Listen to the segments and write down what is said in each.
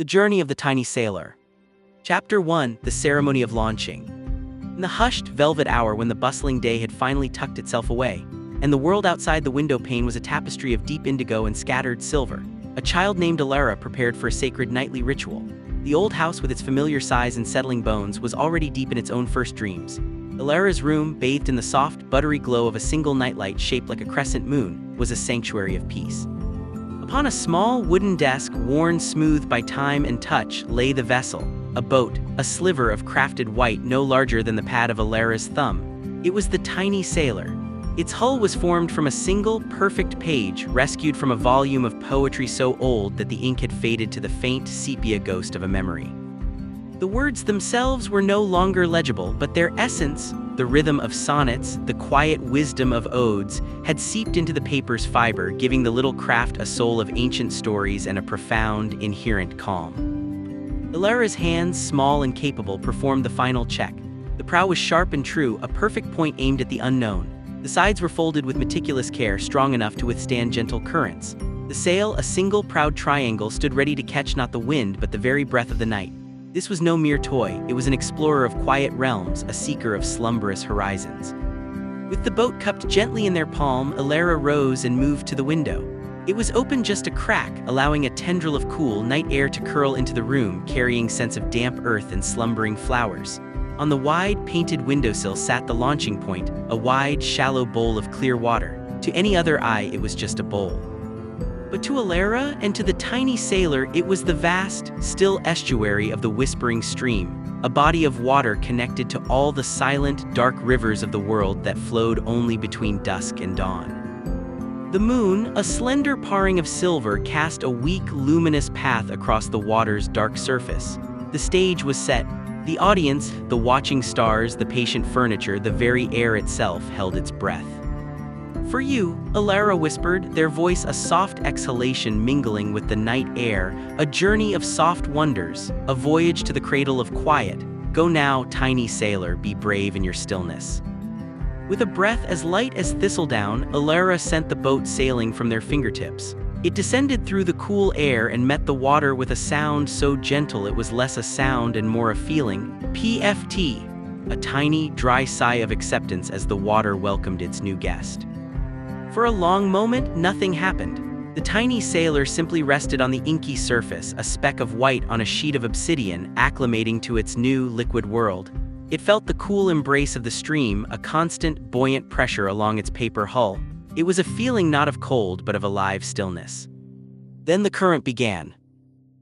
The Journey of the Tiny Sailor. Chapter 1: The Ceremony of Launching. In the hushed, velvet hour when the bustling day had finally tucked itself away, and the world outside the window pane was a tapestry of deep indigo and scattered silver, a child named Alara prepared for a sacred nightly ritual. The old house with its familiar size and settling bones was already deep in its own first dreams. Alara's room, bathed in the soft, buttery glow of a single nightlight shaped like a crescent moon, was a sanctuary of peace. Upon a small wooden desk, worn smooth by time and touch, lay the vessel, a boat, a sliver of crafted white no larger than the pad of Alara's thumb. It was the Tiny Sailor. Its hull was formed from a single, perfect page, rescued from a volume of poetry so old that the ink had faded to the faint sepia ghost of a memory. The words themselves were no longer legible, but their essence, the rhythm of sonnets, the quiet wisdom of odes, had seeped into the paper's fiber, giving the little craft a soul of ancient stories and a profound, inherent calm. Alara's hands, small and capable, performed the final check. The prow was sharp and true, a perfect point aimed at the unknown. The sides were folded with meticulous care, strong enough to withstand gentle currents. The sail, a single proud triangle, stood ready to catch not the wind but the very breath of the night. This was no mere toy, it was an explorer of quiet realms, a seeker of slumberous horizons. With the boat cupped gently in their palm, Alara rose and moved to the window. It was open just a crack, allowing a tendril of cool, night air to curl into the room, carrying scents of damp earth and slumbering flowers. On the wide, painted windowsill sat the launching point, a wide, shallow bowl of clear water. To any other eye, it was just a bowl. But to Alara and to the Tiny Sailor, it was the vast, still estuary of the whispering stream, a body of water connected to all the silent, dark rivers of the world that flowed only between dusk and dawn. The moon, a slender paring of silver, cast a weak, luminous path across the water's dark surface. The stage was set. The audience, the watching stars, the patient furniture, the very air itself held its breath. "For you," Alara whispered, their voice a soft exhalation mingling with the night air, "a journey of soft wonders, a voyage to the cradle of quiet. Go now, Tiny Sailor, be brave in your stillness." With a breath as light as thistledown, Alara sent the boat sailing from their fingertips. It descended through the cool air and met the water with a sound so gentle it was less a sound and more a feeling. PFT, a tiny, dry sigh of acceptance as the water welcomed its new guest. For a long moment, nothing happened. The Tiny Sailor simply rested on the inky surface, a speck of white on a sheet of obsidian, acclimating to its new, liquid world. It felt the cool embrace of the stream, a constant, buoyant pressure along its paper hull. It was a feeling not of cold, but of alive stillness. Then the current began.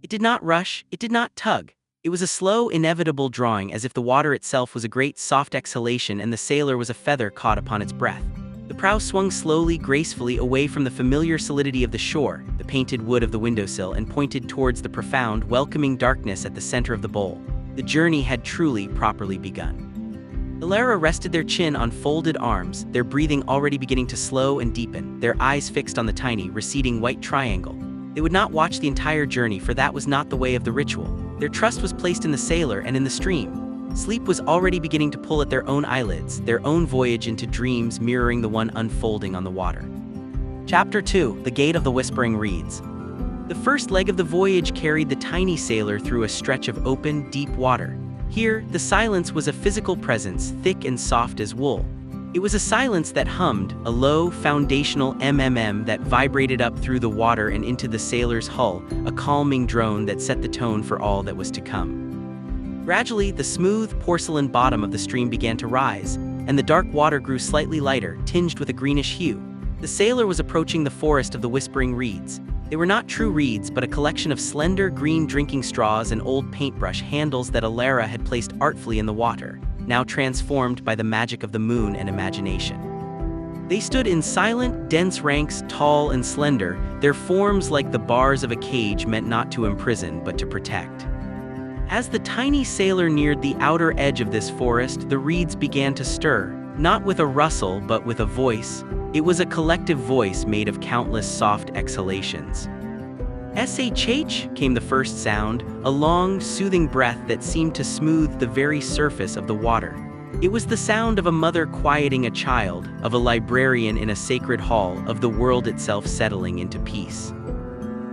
It did not rush, it did not tug. It was a slow, inevitable drawing, as if the water itself was a great, soft exhalation and the sailor was a feather caught upon its breath. The prow swung slowly, gracefully away from the familiar solidity of the shore, the painted wood of the windowsill, and pointed towards the profound, welcoming darkness at the center of the bowl. The journey had truly, properly begun. Alara rested their chin on folded arms, their breathing already beginning to slow and deepen, their eyes fixed on the tiny, receding white triangle. They would not watch the entire journey, for that was not the way of the ritual. Their trust was placed in the sailor and in the stream. Sleep was already beginning to pull at their own eyelids, their own voyage into dreams mirroring the one unfolding on the water. Chapter 2: The Gate of the Whispering Reeds. The first leg of the voyage carried the Tiny Sailor through a stretch of open, deep water. Here, the silence was a physical presence, thick and soft as wool. It was a silence that hummed, a low, foundational mmm that vibrated up through the water and into the sailor's hull, a calming drone that set the tone for all that was to come. Gradually, the smooth, porcelain bottom of the stream began to rise, and the dark water grew slightly lighter, tinged with a greenish hue. The sailor was approaching the forest of the whispering reeds. They were not true reeds, but a collection of slender, green drinking straws and old paintbrush handles that Alara had placed artfully in the water, now transformed by the magic of the moon and imagination. They stood in silent, dense ranks, tall and slender, their forms like the bars of a cage meant not to imprison, but to protect. As the Tiny Sailor neared the outer edge of this forest, the reeds began to stir, not with a rustle, but with a voice. It was a collective voice made of countless soft exhalations. "SHH," came the first sound, a long, soothing breath that seemed to smooth the very surface of the water. It was the sound of a mother quieting a child, of a librarian in a sacred hall, of the world itself settling into peace.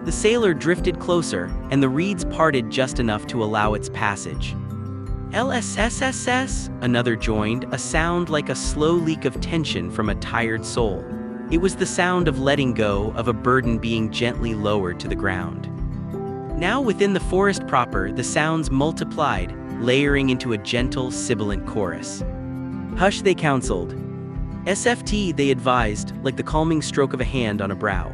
The sailor drifted closer, and the reeds parted just enough to allow its passage. LSSSS, another joined, a sound like a slow leak of tension from a tired soul. It was the sound of letting go, of a burden being gently lowered to the ground. Now within the forest proper, the sounds multiplied, layering into a gentle, sibilant chorus. Hush, they counseled. SFT, they advised, like the calming stroke of a hand on a brow.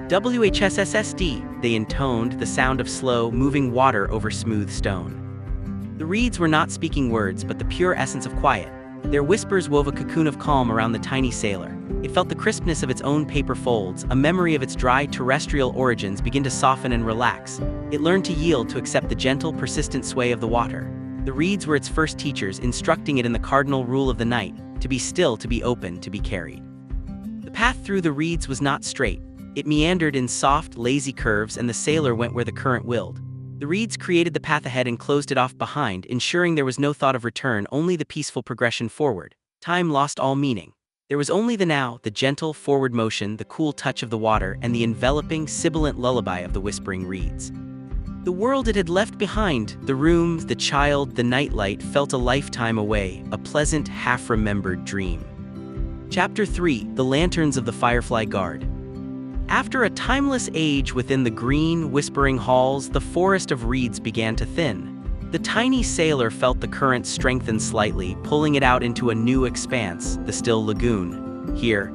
WHSSSD, they intoned, the sound of slow, moving water over smooth stone. The reeds were not speaking words, but the pure essence of quiet. Their whispers wove a cocoon of calm around the tiny sailor. It felt the crispness of its own paper folds, a memory of its dry terrestrial origins begin to soften and relax. It learned to yield, to accept the gentle, persistent sway of the water. The reeds were its first teachers, instructing it in the cardinal rule of the night, to be still, to be open, to be carried. The path through the reeds was not straight. It meandered in soft, lazy curves, and the sailor went where the current willed. The reeds created the path ahead and closed it off behind, ensuring there was no thought of return, only the peaceful progression forward. Time lost all meaning. There was only the now, the gentle forward motion, the cool touch of the water, and the enveloping, sibilant lullaby of the whispering reeds. The world it had left behind, the room, the child, the nightlight, felt a lifetime away, a pleasant, half-remembered dream. Chapter 3: The Lanterns of the Firefly Guard. After a timeless age within the green, whispering halls, the forest of reeds began to thin. The tiny sailor felt the current strengthen slightly, pulling it out into a new expanse, the still lagoon. Here,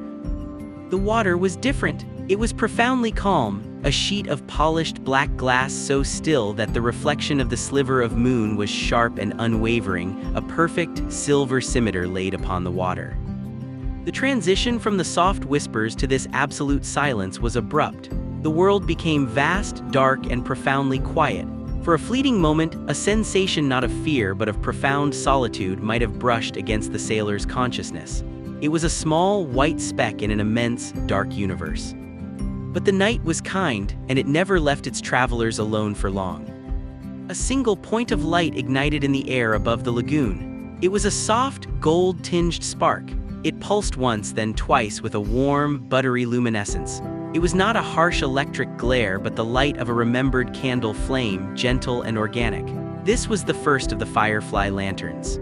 the water was different. It was profoundly calm, a sheet of polished black glass so still that the reflection of the sliver of moon was sharp and unwavering, a perfect silver scimitar laid upon the water. The transition from the soft whispers to this absolute silence was abrupt. The world became vast, dark, and profoundly quiet. For a fleeting moment, a sensation not of fear but of profound solitude might have brushed against the sailor's consciousness. It was a small, white speck in an immense, dark universe. But the night was kind, and it never left its travelers alone for long. A single point of light ignited in the air above the lagoon. It was a soft, gold-tinged spark. It pulsed once, then twice, with a warm, buttery luminescence. It was not a harsh electric glare, but the light of a remembered candle flame, gentle and organic. This was the first of the Firefly Lanterns.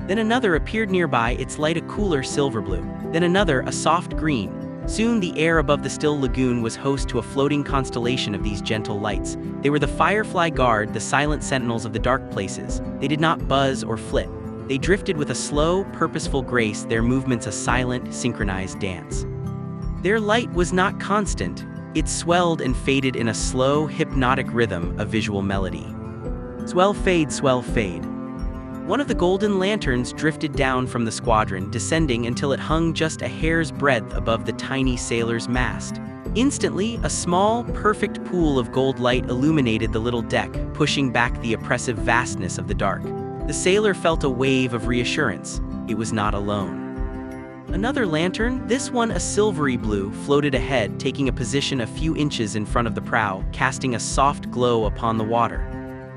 Then another appeared nearby, its light a cooler silver blue. Then another, a soft green. Soon the air above the still lagoon was host to a floating constellation of these gentle lights. They were the Firefly Guard, the silent sentinels of the dark places. They did not buzz or flit. They drifted with a slow, purposeful grace, their movements a silent, synchronized dance. Their light was not constant. It swelled and faded in a slow, hypnotic rhythm, a visual melody. Swell, fade, swell, fade. One of the golden lanterns drifted down from the squadron, descending until it hung just a hair's breadth above the tiny sailor's mast. Instantly, a small, perfect pool of gold light illuminated the little deck, pushing back the oppressive vastness of the dark. The sailor felt a wave of reassurance. It was not alone. Another lantern, this one a silvery blue, floated ahead, taking a position a few inches in front of the prow, casting a soft glow upon the water.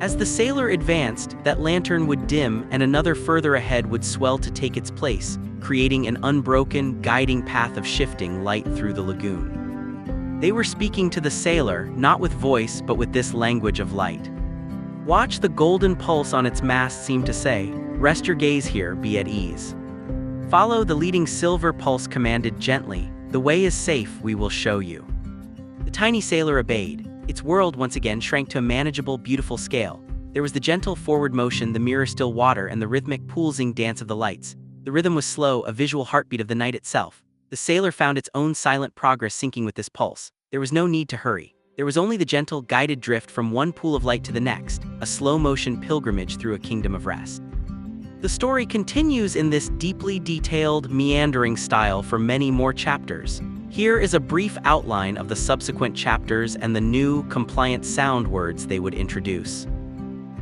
As the sailor advanced, that lantern would dim, and another further ahead would swell to take its place, creating an unbroken, guiding path of shifting light through the lagoon. They were speaking to the sailor, not with voice, but with this language of light. Watch, the golden pulse on its mast seemed to say. Rest your gaze here, be at ease. Follow, the leading silver pulse commanded gently. The way is safe, we will show you. The tiny sailor obeyed. Its world once again shrank to a manageable, beautiful scale. There was the gentle forward motion, the mirror-still water, and the rhythmic, pulsing dance of the lights. The rhythm was slow, a visual heartbeat of the night itself. The sailor found its own silent progress syncing with this pulse. There was no need to hurry. There was only the gentle, guided drift from one pool of light to the next, a slow-motion pilgrimage through a kingdom of rest. The story continues in this deeply detailed, meandering style for many more chapters. Here is a brief outline of the subsequent chapters and the new, compliant sound words they would introduce.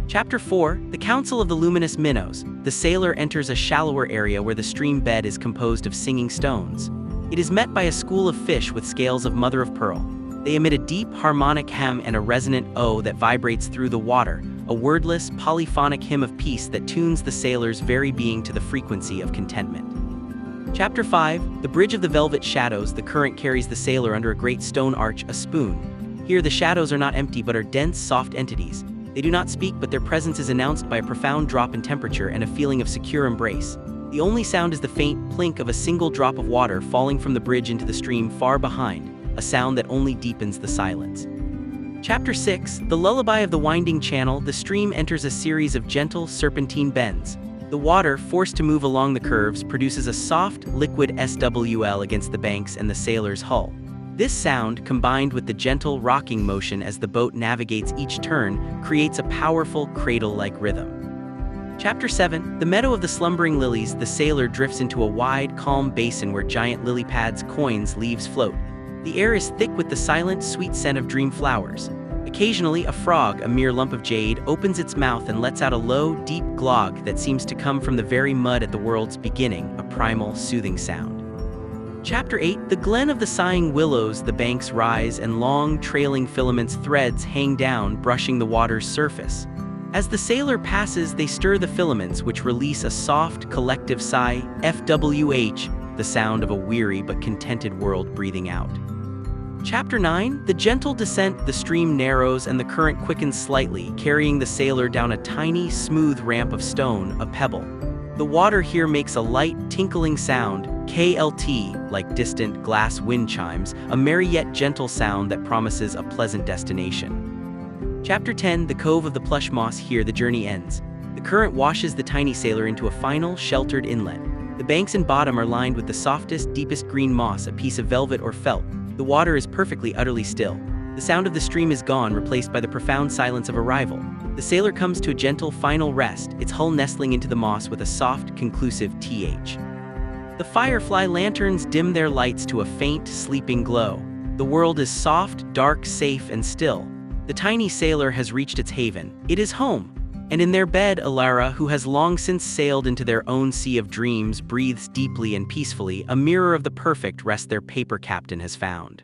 Chapter 4, The Council of the Luminous Minnows. The sailor enters a shallower area where the stream bed is composed of singing stones. It is met by a school of fish with scales of mother of pearl. They emit a deep, harmonic hem and a resonant O that vibrates through the water, a wordless, polyphonic hymn of peace that tunes the sailor's very being to the frequency of contentment. Chapter 5, The Bridge of the Velvet Shadows. The current carries the sailor under a great stone arch, a spoon. Here, the shadows are not empty but are dense, soft entities. They do not speak, but their presence is announced by a profound drop in temperature and a feeling of secure embrace. The only sound is the faint plink of a single drop of water falling from the bridge into the stream far behind, a sound that only deepens the silence. Chapter 6, The Lullaby of the Winding Channel. The stream enters a series of gentle, serpentine bends. The water, forced to move along the curves, produces a soft, liquid SWL against the banks and the sailor's hull. This sound, combined with the gentle rocking motion as the boat navigates each turn, creates a powerful, cradle-like rhythm. Chapter 7, The Meadow of the Slumbering Lilies. The sailor drifts into a wide, calm basin where giant lily pads, coins, leaves float. The air is thick with the silent, sweet scent of dream flowers. Occasionally, a frog, a mere lump of jade, opens its mouth and lets out a low, deep glog that seems to come from the very mud at the world's beginning, a primal, soothing sound. Chapter 8, The Glen of the Sighing Willows. The banks rise and long, trailing filaments threads hang down, brushing the water's surface. As the sailor passes, they stir the filaments, which release a soft, collective sigh, FWH, the sound of a weary but contented world breathing out. Chapter 9, The Gentle Descent. The stream narrows and the current quickens slightly, carrying the sailor down a tiny, smooth ramp of stone, a pebble. The water here makes a light, tinkling sound, KLT, like distant glass wind chimes, a merry yet gentle sound that promises a pleasant destination. Chapter 10, The Cove of the Plush Moss. Here the journey ends. The current washes the tiny sailor into a final, sheltered inlet. The banks and bottom are lined with the softest, deepest green moss, a piece of velvet or felt. The water is perfectly, utterly still. The sound of the stream is gone, replaced by the profound silence of arrival. The sailor comes to a gentle, final rest, its hull nestling into the moss with a soft, conclusive TH. The Firefly Lanterns dim their lights to a faint, sleeping glow. The world is soft, dark, safe, and still. The tiny sailor has reached its haven. It is home. And in their bed, Alara, who has long since sailed into their own sea of dreams, breathes deeply and peacefully, a mirror of the perfect rest their paper captain has found.